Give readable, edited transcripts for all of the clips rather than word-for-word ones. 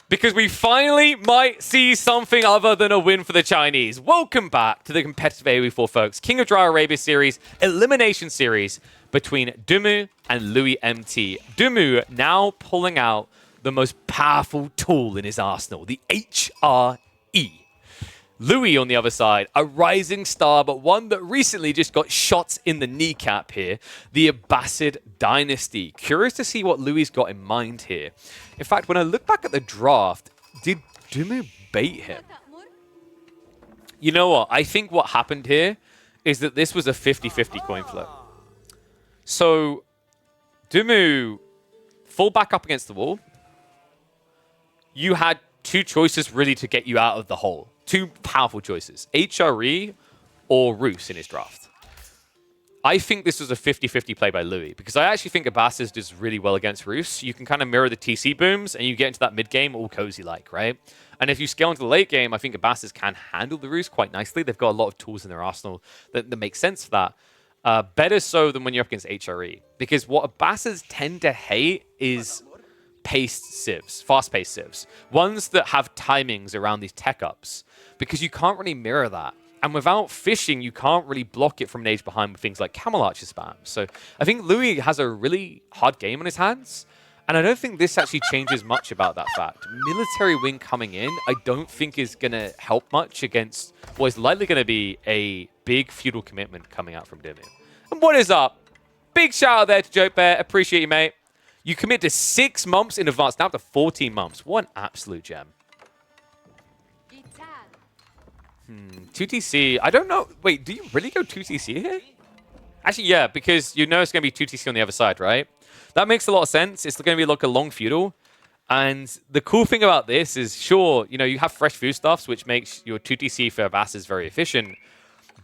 Because we finally might see something other than a win for the Chinese. Welcome back to the competitive AoE4, folks. King of Dry Arabia series, elimination series between Dumu and Louis MT. Dumu now pulling out the most powerful tool in his arsenal, the HRE. Louis on the other side, a rising star, but one that recently just got shot in the kneecap here, the Abbasid dynasty. Curious to see what Louis got in mind here. In fact, when I look back at the draft, did Dumu bait him? You know what? I think what happened here is that this was a 50-50 coin flip. So, Dumu fall back up against the wall. You had two choices really to get you out of the hole. Two powerful choices, HRE or Roos in his draft. I think this was a 50-50 play by Louis because I actually think Abbasid does really well against Roos. You can kind of mirror the TC booms and you get into that mid game all cozy-like, right? And if you scale into the late game, I think Abbasid can handle the Roos quite nicely. They've got a lot of tools in their arsenal that make sense for that. Better so than when you're up against HRE. Because what Abbasids tend to hate is paced civs, fast-paced civs. Ones that have timings around these tech ups. Because you can't really mirror that. And without fishing, you can't really block it from an age behind with things like Camel Archer spam. So I think Louis has a really hard game on his hands. And I don't think this actually changes much about that fact. Military wing coming in, I don't think is going to help much against what is likely going to be a big feudal commitment coming out from Dimu. And what is up? Big shout out there to Joke Bear. Appreciate you, mate. You commit to 6 months in advance, now up to 14 months. What an absolute gem. 2TC. I don't know. Wait, do you really go 2TC here? Actually, yeah, because you know it's going to be 2TC on the other side, right? That makes a lot of sense. It's going to be like a long feudal. And the cool thing about this is, sure, you know, you have fresh foodstuffs, which makes your 2TC for Abbasid very efficient.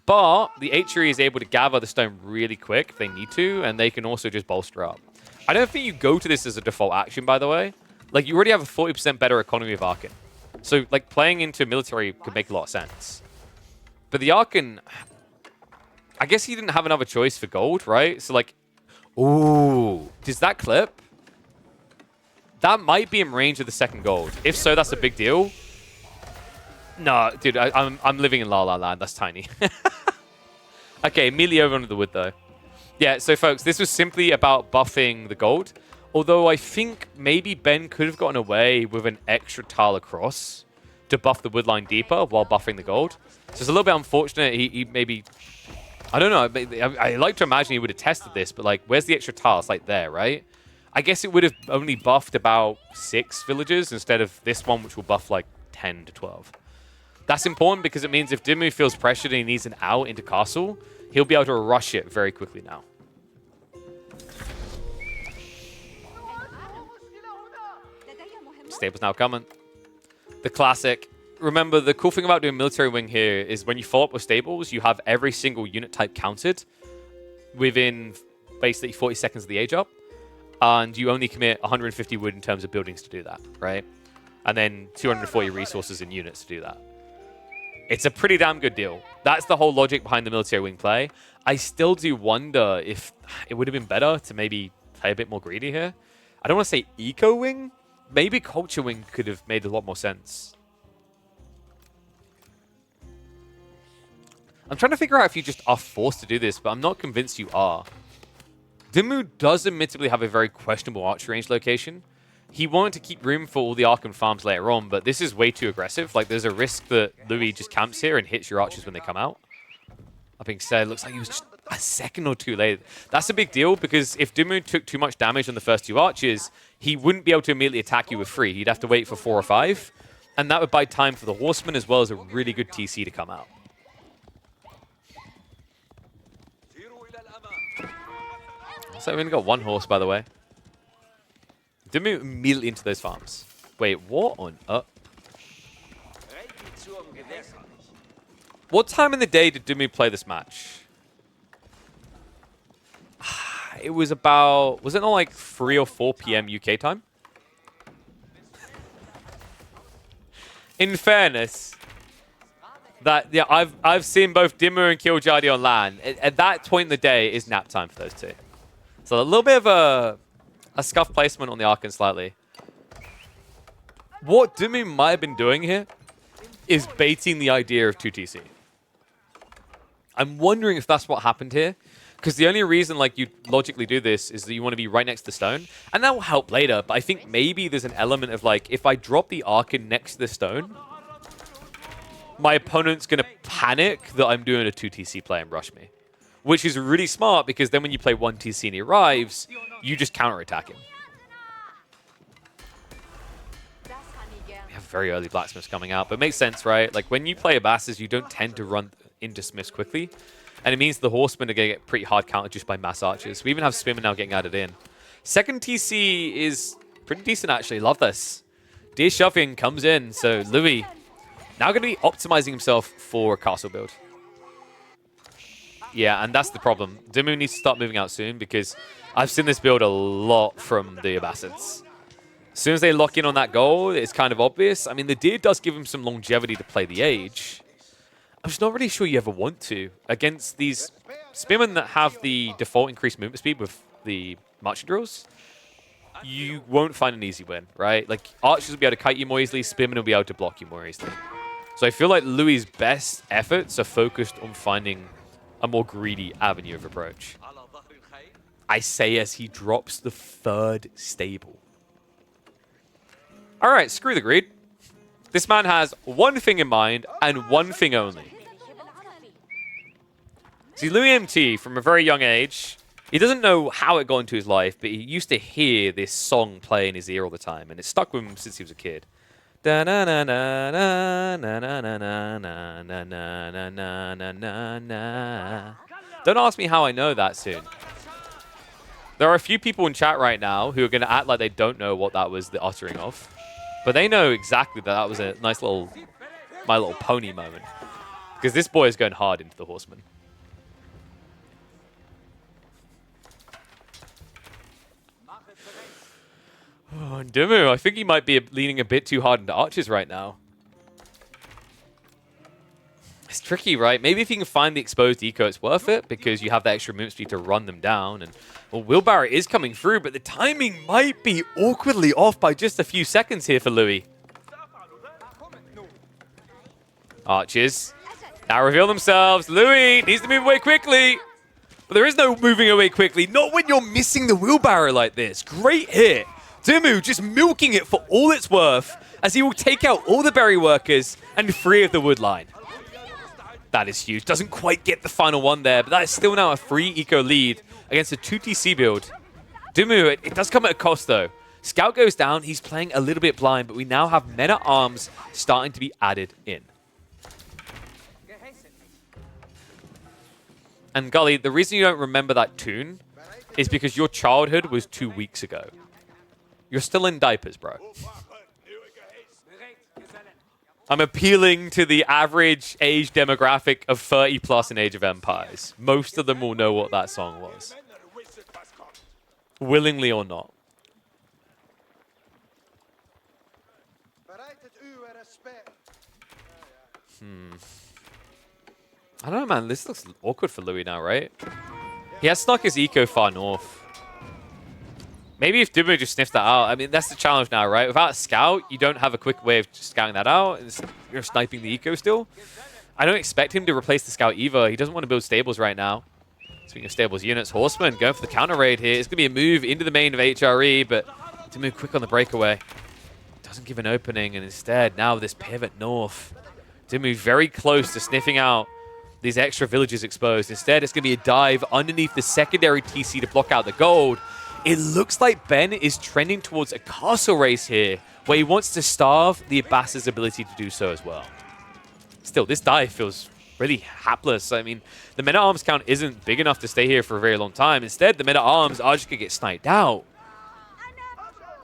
But the HRE is able to gather the stone really quick if they need to, and they can also just bolster up. I don't think you go to this as a default action, by the way. Like, you already have a 40% better economy of Aachen. So, like, playing into military could make a lot of sense. But the Aachen, I guess he didn't have another choice for gold, right? So, like, ooh, does that clip? That might be in range of the second gold. If so, that's a big deal. No, dude, I'm living in La La Land. That's tiny. Okay, immediately over onto the wood, though. Yeah, so, folks, this was simply about buffing the gold. Although I think maybe Ben could have gotten away with an extra tile across to buff the wood line deeper while buffing the gold. So it's a little bit unfortunate. He maybe... I don't know. I like to imagine he would have tested this, but like, where's the extra tile? It's like there, right? I guess it would have only buffed about 6 villagers instead of this one, which will buff like 10 to 12. That's important because it means if Dimu feels pressured and he needs an out into castle, he'll be able to rush it very quickly now. Staples now coming. The classic. Remember, the cool thing about doing military wing here is when you follow up with stables, you have every single unit type counted within basically 40 seconds of the age up. And you only commit 150 wood in terms of buildings to do that, right? And then 240 resources in units to do that. It's a pretty damn good deal. That's the whole logic behind the military wing play. I still do wonder if it would have been better to maybe play a bit more greedy here. I don't want to say eco wing. Maybe culture wing could have made a lot more sense. I'm trying to figure out if you just are forced to do this, but I'm not convinced you are. Dimu does admittedly have a very questionable archery range location. He wanted to keep room for all the Aachen farms later on, but this is way too aggressive. Like, there's a risk that Louis just camps here and hits your archers when they come out. That being said, it looks like he was just a second or two late. That's a big deal because if Dimu took too much damage on the first 2 archers, he wouldn't be able to immediately attack you with 3. He'd have to wait for 4 or 5. And that would buy time for the horsemen as well as a really good TC to come out. So we only got 1 horse, by the way. Dimu immediately into those farms. Wait, what on earth? What time in the day did Dimu play this match? It was about... Was it not like 3 or 4 p.m. UK time? In fairness, that yeah, I've seen both Dimu and Killjadi on LAN. At that point in the day is nap time for those two. So a little bit of a scuff placement on the Aachen slightly. What Dimu might have been doing here is baiting the idea of 2TC. I'm wondering if that's what happened here. Because the only reason like you logically do this is that you want to be right next to the stone. And that will help later. But I think maybe there's an element of like, if I drop the Aachen next to the stone, my opponent's going to panic that I'm doing a 2TC play and rush me. Which is really smart because then when you play 1TC and he arrives, you just counterattack him. We have very early blacksmiths coming out, but it makes sense, right? Like when you play Abbasid, you don't tend to run into smiths quickly. And it means the horsemen are going to get pretty hard countered just by mass archers. We even have spearmen now getting added in. Second TC is pretty decent, actually. Love this. Deer Shoving comes in, so Louis now going to be optimizing himself for a castle build. Yeah, and that's the problem. Dimu needs to start moving out soon because I've seen this build a lot from the Abbasids. As soon as they lock in on that goal, it's kind of obvious. I mean, the Deer does give him some longevity to play the Age. I'm just not really sure you ever want to. Against these spearmen that have the default increased movement speed with the marching drills, you won't find an easy win, right? Like, archers will be able to kite you more easily, spearmen will be able to block you more easily. So I feel like Louis' best efforts are focused on finding a more greedy avenue of approach. I say as he drops the third stable. All right, screw the greed. This man has one thing in mind and one thing only. See, Louis MT, from a very young age, he doesn't know how it got into his life, but he used to hear this song play in his ear all the time, and it stuck with him since he was a kid. Don't ask me how I know that tune. There are a few people in chat right now who are going to act like they don't know what that was the uttering of. But they know exactly that that was a nice little My Little Pony moment. Because this boy is going hard into the horseman. Oh, and Dimu, I think he might be leaning a bit too hard into archers right now. It's tricky, right? Maybe if you can find the exposed eco, it's worth it because you have that extra movement speed to run them down. And well, Wheelbarrow is coming through, but the timing might be awkwardly off by just a few seconds here for Louis. Archers now reveal themselves. Louis needs to move away quickly. But there is no moving away quickly. Not when you're missing the Wheelbarrow like this. Great hit. Dimu just milking it for all it's worth as he will take out all the berry workers and 3 of the wood line. That is huge. Doesn't quite get the final one there, but that is still now a 3 eco lead against a 2TC build. Dimu, it does come at a cost though. Scout goes down. He's playing a little bit blind, but we now have men-at-arms starting to be added in. And Gully, the reason you don't remember that tune is because your childhood was 2 weeks ago. You're still in diapers, bro. I'm appealing to the average age demographic of 30 plus in Age of Empires. Most of them will know what that song was. Willingly or not. I don't know, man. This looks awkward for Louis now, right? He has snuck his eco far north. Maybe if Dimu just sniffs that out. I mean, that's the challenge now, right? Without a scout, you don't have a quick way of just scouting that out. You're sniping the eco still. I don't expect him to replace the scout either. He doesn't want to build stables right now. Speaking of stables units, Horseman going for the counter raid here. It's going to be a move into the main of HRE, but Dimu quick on the breakaway. Doesn't give an opening, and instead, now this pivot north. Dimu very close to sniffing out these extra villages exposed. Instead, it's going to be a dive underneath the secondary TC to block out the gold. It looks like Ben is trending towards a castle race here, where he wants to starve the Abbasid's ability to do so as well. Still, this dive feels really hapless. I mean, the men-at-arms count isn't big enough to stay here for a very long time. Instead, the men-at-arms are just going to get sniped out.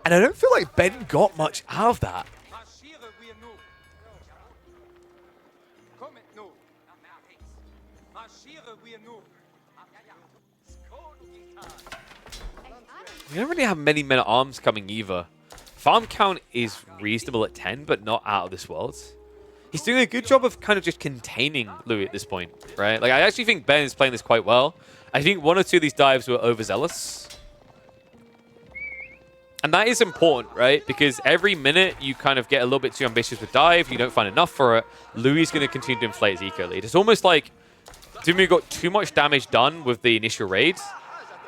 And I don't feel like Ben got much out of that. We don't really have many men-at-arms coming either. Farm count is reasonable at 10, but not out of this world. He's doing a good job of kind of just containing Louis at this point, right? Like, I actually think Ben is playing this quite well. I think 1 or 2 of these dives were overzealous. And that is important, right? Because every minute you kind of get a little bit too ambitious with dive, you don't find enough for it, Louis is going to continue to inflate his eco lead. It's almost like Dumu got too much damage done with the initial raid,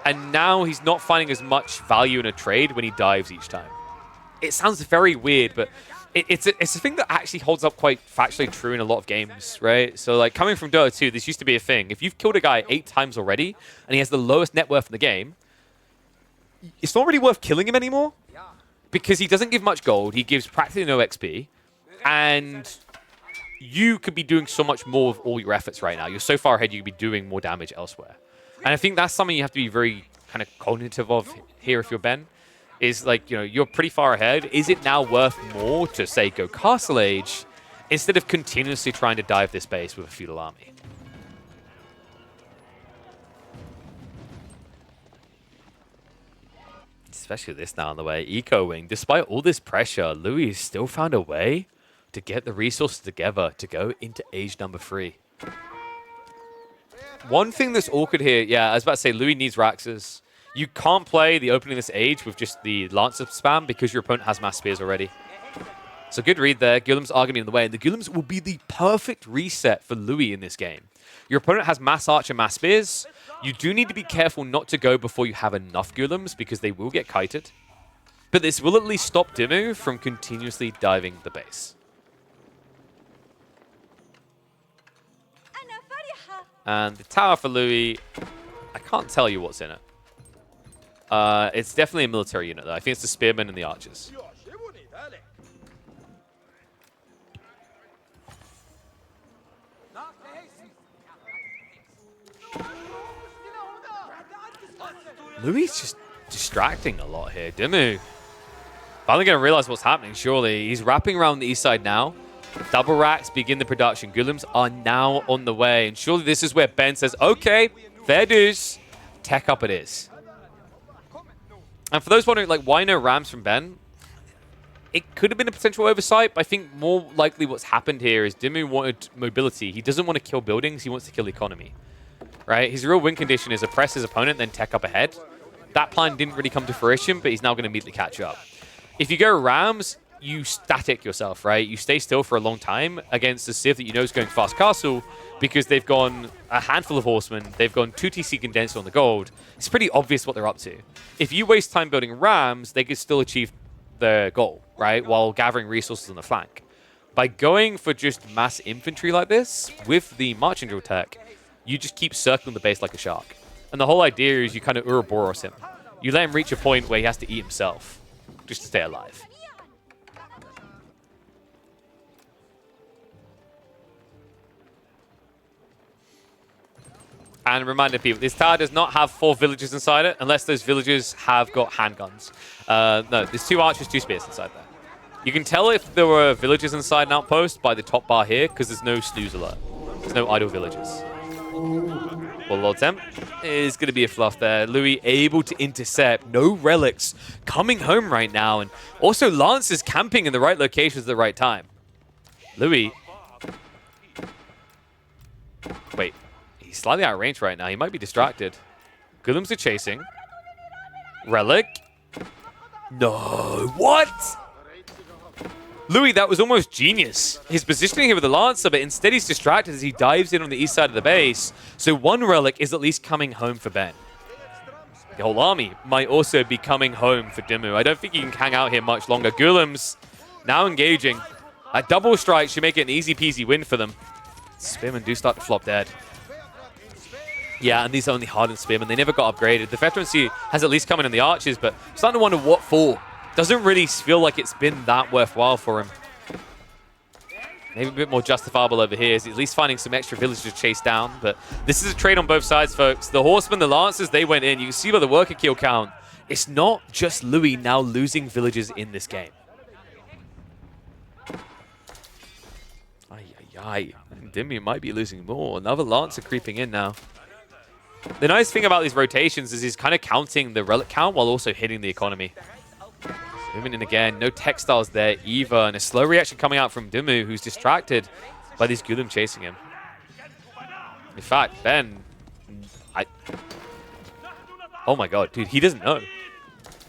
and now he's not finding as much value in a trade when he dives each time. It sounds very weird, but it's a thing that actually holds up quite factually true in a lot of games, right? So, like, coming from Dota 2, this used to be a thing. If you've killed a guy 8 times already, and he has the lowest net worth in the game, it's not really worth killing him anymore because he doesn't give much gold. He gives practically no XP, and you could be doing so much more with all your efforts right now. You're so far ahead, you could be doing more damage elsewhere. And I think that's something you have to be very kind of cognitive of here if you're Ben, is like, you know, you're pretty far ahead. Is it now worth more to, say, go Castle Age instead of continuously trying to dive this base with a feudal army? Especially this now on the way. Ecoing. Despite all this pressure, Louis has still found a way to get the resources together to go into age number 3. One thing that's awkward here, yeah, I was about to say, Louis needs Raxes. You can't play the opening of this age with just the Lancer spam because your opponent has mass spears already. So good read there. Guillims are going to be in the way, and the Guillims will be the perfect reset for Louis in this game. Your opponent has mass arch and mass spears. You do need to be careful not to go before you have enough Guillims because they will get kited. But this will at least stop Dimmu from continuously diving the base. And the tower for Louis, I can't tell you what's in it. It's definitely a military unit, though. I think it's the spearmen and the archers. Louis is just distracting a lot here. Dimmu finally going to realize what's happening, surely. He's wrapping around the east side now. Double racks begin the production. Guillims are now on the way. And surely this is where Ben says, okay, fair dues. Tech up it is. And for those wondering, like, why no Rams from Ben? It could have been a potential oversight, but I think more likely what's happened here is Dimmu wanted mobility. He doesn't want to kill buildings. He wants to kill economy. Right? His real win condition is oppress his opponent, then tech up ahead. That plan didn't really come to fruition, but he's now going to immediately catch up. If you go Rams, you static yourself, right? You stay still for a long time against a Civ that you know is going fast castle because they've gone a handful of horsemen, they've gone 2 TC condensed on the gold. It's pretty obvious what they're up to. If you waste time building Rams, they could still achieve their goal, right? While gathering resources on the flank. By going for just mass infantry like this, with the marching drill tech, you just keep circling the base like a shark. And the whole idea is you kind of Ouroboros him. You let him reach a point where he has to eat himself just to stay alive. And a reminder people, this tower does not have 4 villagers inside it, unless those villagers have got handguns. No, there's 2 archers, 2 spears inside there. You can tell if there were villagers inside an outpost by the top bar here, because there's no snooze alert. There's no idle villagers. Well, Lord Temp is going to be a fluff there. Louis able to intercept. No relics coming home right now. And also Lance is camping in the right locations at the right time. Louis. Wait. He's slightly out of range right now. He might be distracted. Guillims are chasing. Relic. No. What? Louis, that was almost genius. His positioning here with the Lancer, but instead he's distracted as he dives in on the east side of the base. So one relic is at least coming home for Ben. The whole army might also be coming home for Dimmu. I don't think he can hang out here much longer. Guillims now engaging. A double strike should make it an easy peasy win for them. Spearmen do start to flop dead. Yeah, and these are only hardened spearmen. They never got upgraded. The veterancy has at least come in the archers, but I'm starting to wonder what for. Doesn't really feel like it's been that worthwhile for him. Maybe a bit more justifiable over here. Is at least finding some extra villagers to chase down. But this is a trade on both sides, folks. The horsemen, the lancers, they went in. You can see by the worker kill count, it's not just Louis now losing villagers in this game. Ay. Dimmu might be losing more. Another lancer creeping in now. The nice thing about these rotations is he's kind of counting the relic count while also hitting the economy. Moving in again. No textiles there either. And a slow reaction coming out from Dimmu, who's distracted by these Guillim chasing him. In fact, Ben... Oh my god, dude, he doesn't know.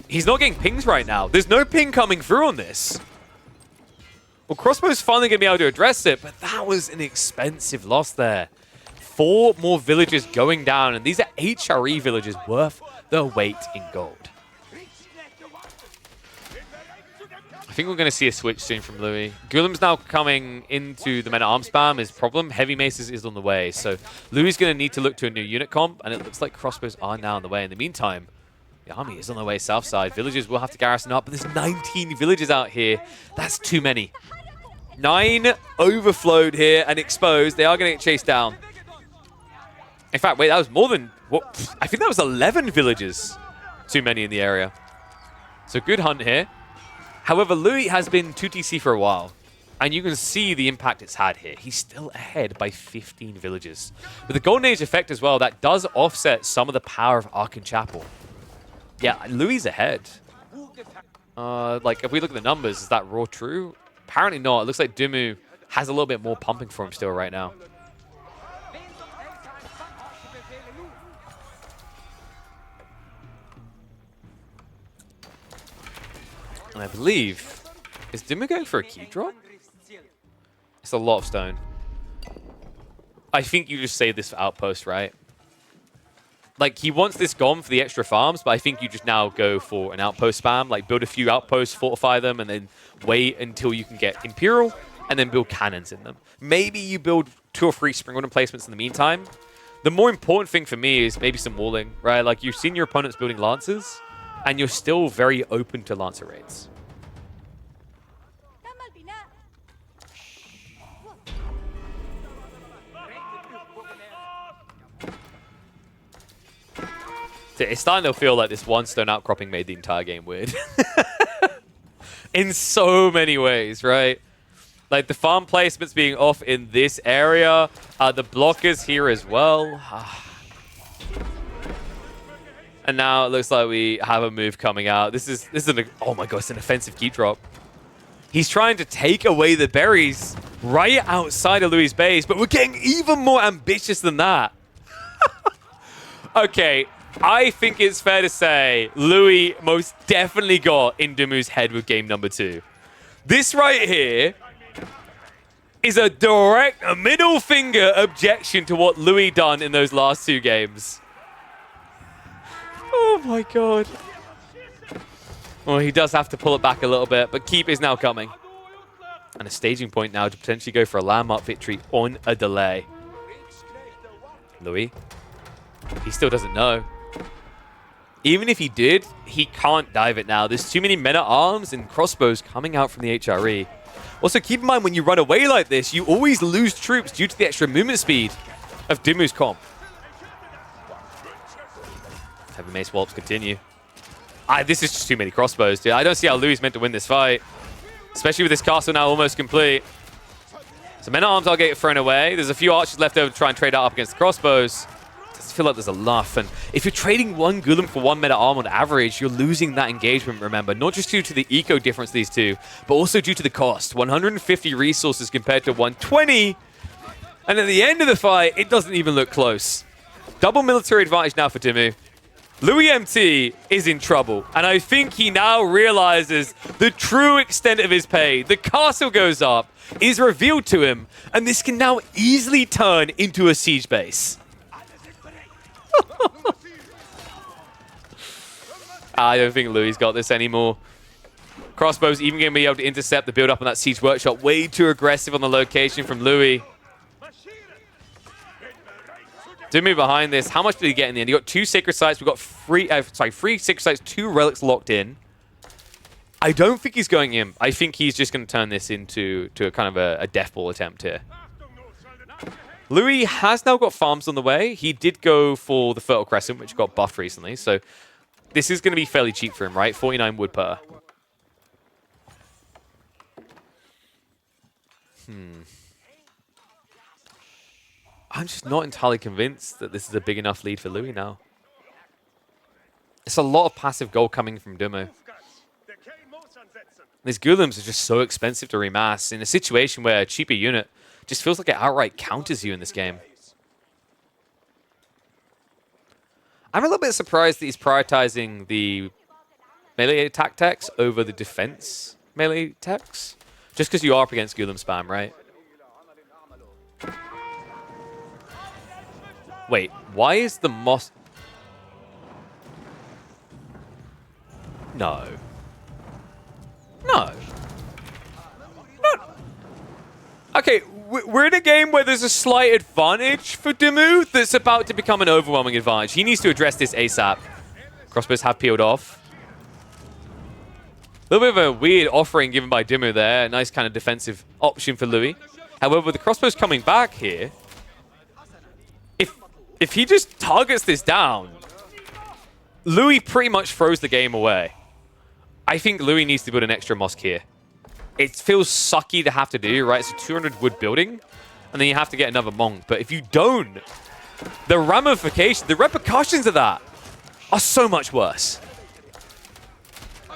He's not getting pings right now. There's no ping coming through on this. Well, Crossbow's finally going to be able to address it, but that was an expensive loss there. 4 more villages going down, and these are HRE villages worth their weight in gold. I think we're going to see a switch soon from Louis. Gulem's now coming into the men-at-arms spam. His problem, Heavy Maces is on the way, so Louis is going to need to look to a new unit comp, and it looks like crossbows are now on the way. In the meantime, the army is on the way south side. Villagers will have to garrison up, but there's 19 villages out here. That's too many. 9 overflowed here and exposed. They are going to get chased down. In fact, wait, that was more than... what? I think that was 11 villagers. Too many in the area. So good hunt here. However, Louis has been 2TC for a while. And you can see the impact it's had here. He's still ahead by 15 villages. With the Golden Age effect as well, that does offset some of the power of Aachen Chapel. Yeah, Louis is ahead. Like, if we look at the numbers, is that raw true? Apparently not. It looks like Dumu has a little bit more pumping for him still right now. And I believe... is Dumu going for a key drop? It's a lot of stone. I think you just save this for outpost, right? Like, he wants this gone for the extra farms, but I think you just now go for an outpost spam. Like, build a few outposts, fortify them, and then wait until you can get Imperial, and then build cannons in them. Maybe you build 2 or 3 spring order emplacements in the meantime. The more important thing for me is maybe some walling, right? Like, you've seen your opponents building lancers, and you're still very open to lancer raids. It's starting to feel like this one stone outcropping made the entire game weird. In so many ways, right? Like the farm placements being off in this area, the blockers here as well. And now it looks like we have a move coming out. This is oh my god, it's an offensive keep drop. He's trying to take away the berries right outside of Louis' base, but we're getting even more ambitious than that. Okay. I think it's fair to say Louis most definitely got in Dumu's head with game number 2. This right here is a direct middle finger objection to what Louis done in those last 2 games. Oh my god. Well, he does have to pull it back a little bit, but keep is now coming. And a staging point now to potentially go for a landmark victory on a delay. Louis, he still doesn't know. Even if he did, he can't dive it now. There's too many men-at-arms and crossbows coming out from the HRE. Also, keep in mind, when you run away like this, you always lose troops due to the extra movement speed of Dumu's comp. Heavy Mace Wallops continue. This is just too many crossbows, dude. I don't see how Louis is meant to win this fight. Especially with this castle now almost complete. So men-at-arms are getting thrown away. There's a few archers left over to try and trade out up against the crossbows. I feel like there's enough, and if you're trading 1 Golem for 1 men-at-arm on average, you're losing that engagement, remember, not just due to the eco difference of these two, but also due to the cost. 150 resources compared to 120, and at the end of the fight, it doesn't even look close. Double military advantage now for Dumu. Louis MT is in trouble, and I think he now realizes the true extent of his pay. The castle goes up, is revealed to him, and this can now easily turn into a siege base. I don't think Louis got this anymore. Crossbows even going to be able to intercept the build-up on that siege workshop. Way too aggressive on the location from Louis. Dumu behind this. How much did he get in the end? He got 2 sacred sites. We've got 3 sacred sites, 2 relics locked in. I don't think he's going in. I think he's just going to turn this into a kind of a death ball attempt here. Louis has now got farms on the way. He did go for the Fertile Crescent, which got buffed recently. So this is going to be fairly cheap for him, right? 49 wood per. I'm just not entirely convinced that this is a big enough lead for Louis now. It's a lot of passive gold coming from Dumu. These Golems are just so expensive to remass in a situation where a cheaper unit just feels like it outright counters you in this game. I'm a little bit surprised that he's prioritizing the melee attack techs over the defense melee techs. Just because you are up against Gulam spam, right? Wait, why is the Moss... No. No. No. Okay, we're in a game where there's a slight advantage for Dumu that's about to become an overwhelming advantage. He needs to address this ASAP. Crossbows have peeled off. A little bit of a weird offering given by Dumu there. A nice kind of defensive option for Louis. However, with the crossbows coming back here, if he just targets this down, Louis pretty much throws the game away. I think Louis needs to build an extra mosque here. It feels sucky to have to do, right? It's a 200 wood building, and then you have to get another monk. But if you don't, the ramifications, the repercussions of that are so much worse.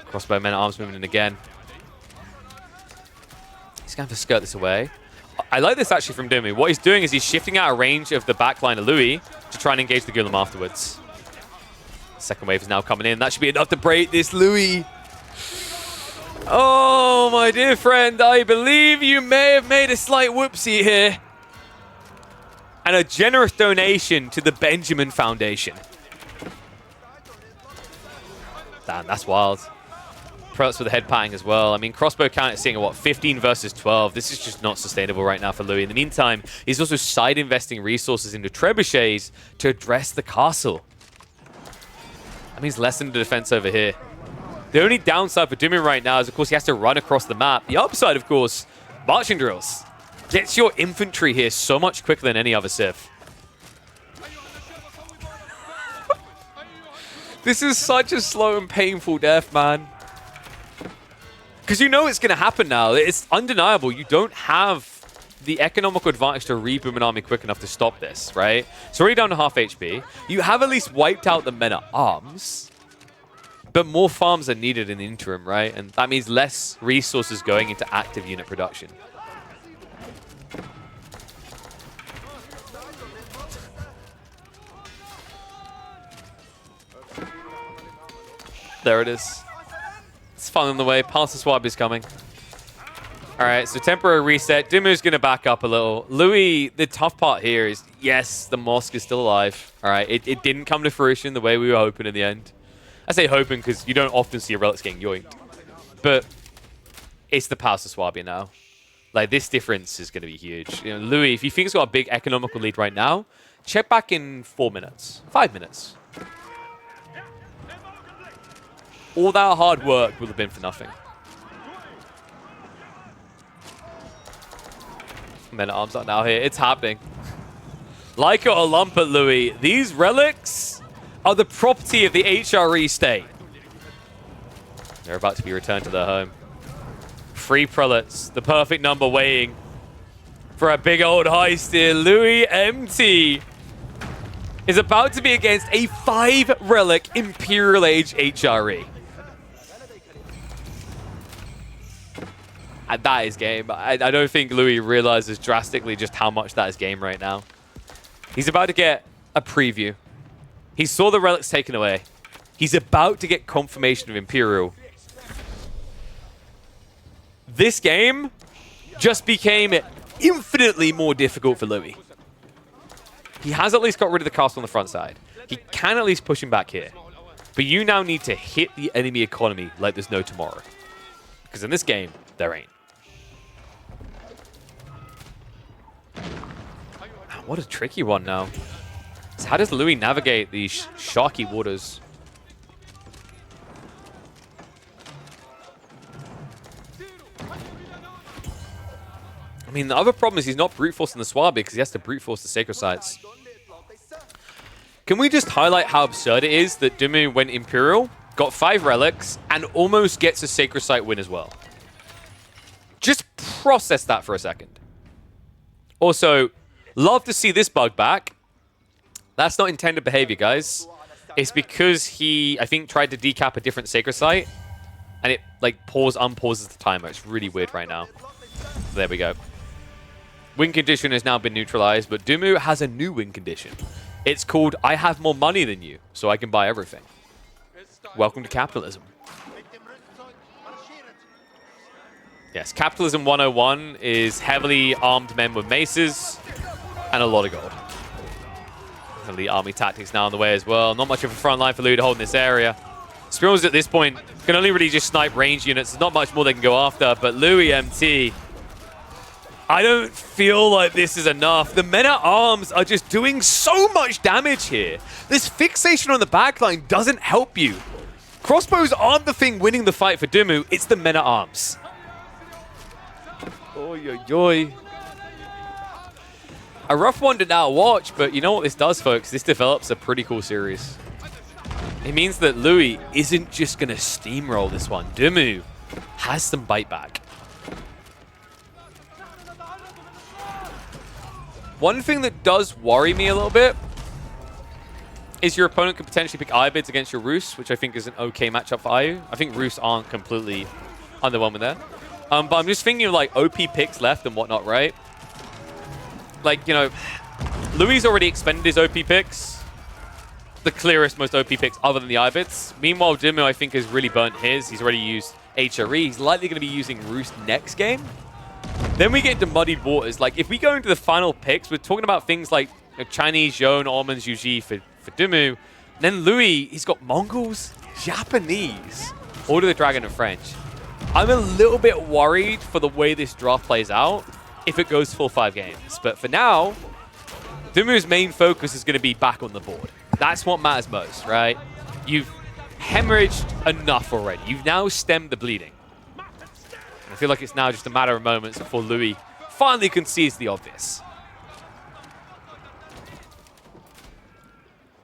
Crossbow men at arms moving in again. He's going to have to skirt this away. I like this actually from Dumu. What he's doing is he's shifting out of range of the backline of Louis to try and engage the Gulam afterwards. Second wave is now coming in. That should be enough to break this Louis. Oh, my dear friend, I believe you may have made a slight whoopsie here. And a generous donation to the Benjamin Foundation. Damn, that's wild. Prelates with the head patting as well. I mean, crossbow count is seeing a, what, 15 versus 12. This is just not sustainable right now for Louis. In the meantime, he's also side investing resources into trebuchets to address the castle. That means less than the defense over here. The only downside for Dumu right now is, of course, he has to run across the map. The upside, of course, marching drills. Gets your infantry here so much quicker than any other civ. This is such a slow and painful death, man. Because you know it's going to happen now. It's undeniable. You don't have the economical advantage to reboom an army quick enough to stop this, right? It's already down to half HP. You have at least wiped out the men at arms. But more farms are needed in the interim, right? And that means less resources going into active unit production. There it is. It's fun on the way. Pulse swab is coming. All right, so temporary reset. Dumu's going to back up a little. Louis, the tough part here is, yes, the mosque is still alive. All right, it didn't come to fruition the way we were hoping in the end. I say hoping because you don't often see a relics getting yoinked. But it's the Pulse Swabia now. Like, this difference is going to be huge. You know, Louis, if you think he's got a big economical lead right now, check back in 4 minutes, 5 minutes. All that hard work would have been for nothing. Men at arms are now here. It's happening. Like it or lump it, Louis. These relics are the property of the HRE state. They're about to be returned to their home. 3 prelates, the perfect number weighing for a big old heist here. Louis MT is about to be against a 5-relic Imperial Age HRE. And that is game. I don't think Louis realizes drastically just how much that is game right now. He's about to get a preview. He saw the relics taken away. He's about to get confirmation of Imperial. This game just became infinitely more difficult for Louis. He has at least got rid of the castle on the front side. He can at least push him back here. But you now need to hit the enemy economy like there's no tomorrow. Because in this game, there ain't. What a tricky one now. So how does Louis navigate these sharky waters? I mean, the other problem is he's not brute forcing the Swab because he has to brute force the Sacred Sites. Can we just highlight how absurd it is that Dumu went Imperial, got 5 relics, and almost gets a Sacred Site win as well? Just process that for a second. Also, love to see this bug back. That's not intended behavior, guys. It's because he, I think, tried to decap a different Sacred Site, and it, like, unpauses the timer. It's really weird right now. There we go. Win condition has now been neutralized, but Dumu has a new win condition. It's called, I have more money than you, so I can buy everything. Welcome to capitalism. Yes, Capitalism 101 is heavily armed men with maces and a lot of gold. Elite army tactics now on the way as well. Not much of a front line for Louis to hold in this area. Spirals at this point can only really just snipe range units. There's not much more they can go after, but Louis MT, I don't feel like this is enough. The men-at-arms are just doing so much damage here. This fixation on the backline doesn't help you. Crossbows aren't the thing winning the fight for Dumu, it's the men-at-arms. Oy, oy, oy. A rough one to now watch, but you know what this does, folks? This develops a pretty cool series. It means that Louis isn't just going to steamroll this one. Dumu has some bite back. One thing that does worry me a little bit is your opponent could potentially pick Ayyubids against your Rus, which I think is an okay matchup for Ayu. I think Rus aren't completely underwhelming there. But I'm just thinking of like OP picks left and whatnot, right? Like, you know, Louis already expended his OP picks. The clearest, most OP picks other than the Ayyubids. Meanwhile, Dumu, I think, has really burnt his. He's already used HRE. He's likely going to be using Rus next game. Then we get into muddied waters. Like, if we go into the final picks, we're talking about things like Chinese, Zhone, Ottomans, Yuji for Dumu. Then Louis, he's got Mongols, Japanese, Order of the Dragon, and French. I'm a little bit worried for the way this draft plays out if it goes full 5 games. But for now, Dumu's main focus is going to be back on the board. That's what matters most, right? You've hemorrhaged enough already. You've now stemmed the bleeding. I feel like it's now just a matter of moments before Louis finally concedes the obvious.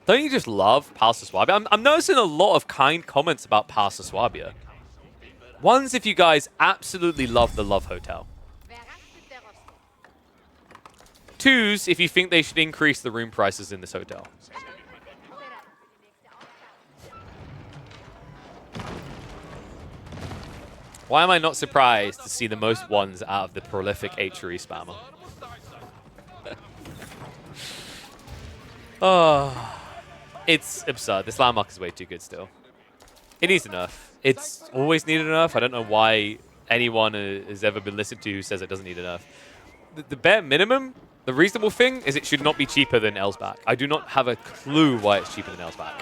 Don't you just love Palace of Swabia? I'm noticing a lot of kind comments about Palace of Swabia. One's if you guys absolutely love the Love Hotel. Two's if you think they should increase the room prices in this hotel. Why am I not surprised to see the most ones out of the prolific HRE spammer? Oh, it's absurd. This landmark is way too good still. It needs enough. It's always needed enough. I don't know why anyone has ever been listened to who says it doesn't need enough. The bare minimum, the reasonable thing, is it should not be cheaper than Elsbach. I do not have a clue why it's cheaper than Elsbach.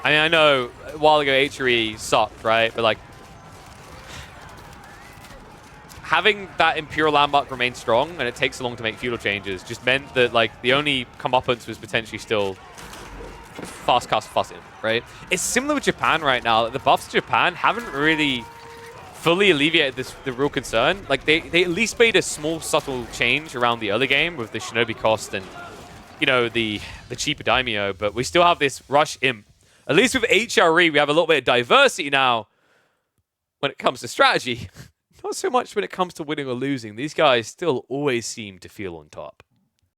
I mean, I know a while ago HRE sucked, right? But like, having that Imperial landmark remain strong and it takes so long to make feudal changes just meant that like the only comeuppance was potentially still fast cast fussing, right? It's similar with Japan right now. The buffs to Japan haven't really fully alleviated the real concern. Like they at least made a small subtle change around the early game with the Shinobi cost and, you know, the cheaper daimyo, but we still have this rush imp. At least with HRE, we have a little bit of diversity now when it comes to strategy. Not so much when it comes to winning or losing. These guys still always seem to feel on top.